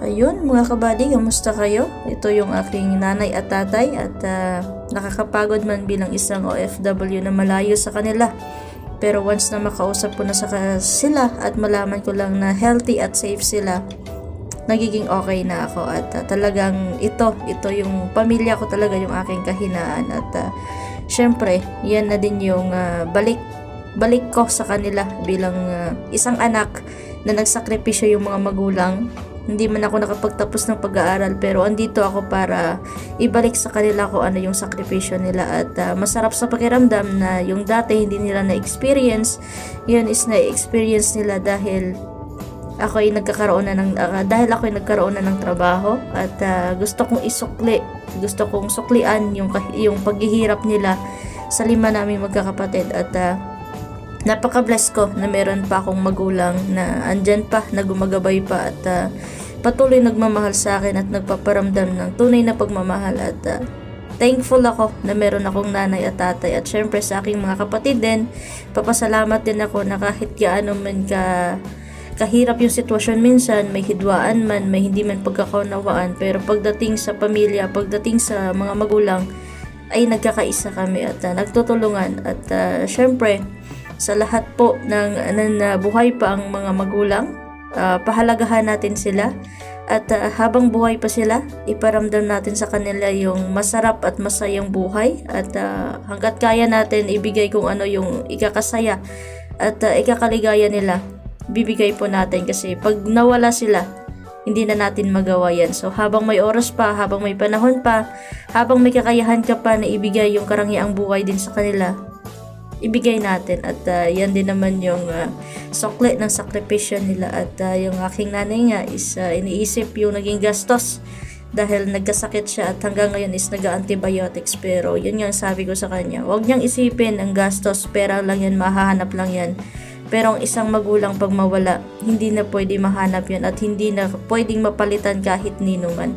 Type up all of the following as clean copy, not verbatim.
Ayun mga kabady, kamusta kayo? Ito yung aking nanay at tatay at nakakapagod man bilang isang OFW na malayo sa kanila. Pero once na makausap ko na sila at malaman ko lang na healthy at safe sila, nagiging okay na ako at talagang ito yung pamilya ko talaga, yung aking kahinaan at syempre yan na din yung balik ko sa kanila bilang isang anak na nagsakripisyo yung mga magulang. Hindi man ako nakapagtapos ng pag-aaral pero andito ako para ibalik sa kanila kung ano yung sakripisyo nila at masarap sa pakiramdam na yung dati hindi nila na-experience, yun is na-experience nila dahil ako ay nagkaroon na ng trabaho at gusto kong suklian yung paghihirap nila sa 5 naming magkakapatid at napaka-bless ko na meron pa akong magulang na andyan pa, na gumagabay pa at patuloy nagmamahal sa akin at nagpaparamdam ng tunay na pagmamahal at thankful ako na meron akong nanay at tatay at syempre sa aking mga kapatid din. Papasalamat din ako na kahit gaano man kahirap yung sitwasyon minsan, may hidwaan man, may hindi man pagkakaunawaan, pero pagdating sa pamilya, pagdating sa mga magulang ay nagkakaisa kami at nagtutulungan at syempre sa lahat po ng buhay pa ang mga magulang, pahalagahan natin sila at habang buhay pa sila, iparamdam natin sa kanila yung masarap at masayang buhay at hanggat kaya natin ibigay kung ano yung ikakasaya at ikakaligaya nila, bibigay po natin kasi pag nawala sila, hindi na natin magawa yan. So habang may oras pa, habang may panahon pa, habang may kakayahan ka pa na ibigay yung karangyang buhay din sa kanila, ibigay natin at yan din naman yung sukli ng sakripisyo nila at yung aking nanay nga is iniisip yung naging gastos dahil nagkasakit siya at hanggang ngayon is nag-antibiotics pero yun yung sabi ko sa kanya, huwag niyang isipin ang gastos, pera lang yan, mahahanap lang yan. Pero ang isang magulang pag mawala, hindi na pwede mahanap yan at hindi na pwedeng mapalitan kahit nino man.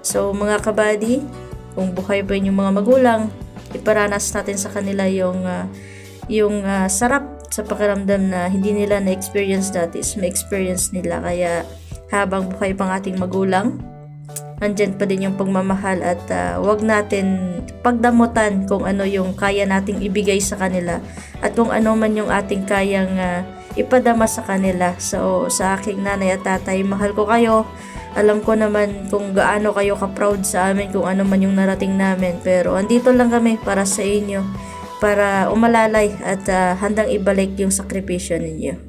So mga kabady, kung buhay pa yung mga magulang, iparanas natin sa kanila yung sarap sa pakiramdam na hindi nila na-experience dati is ma-experience nila. Kaya habang buhay pang ating magulang, andyan pa din yung pagmamahal at wag natin pagdamutan kung ano yung kaya nating ibigay sa kanila at kung ano man yung ating kayang ipadama sa kanila. So sa aking nanay at tatay, mahal ko kayo. Alam ko naman kung gaano kayo ka-proud sa amin, kung ano man yung narating namin. Pero andito lang kami para sa inyo, para umalalay at handang ibalik yung sakripisyo ninyo.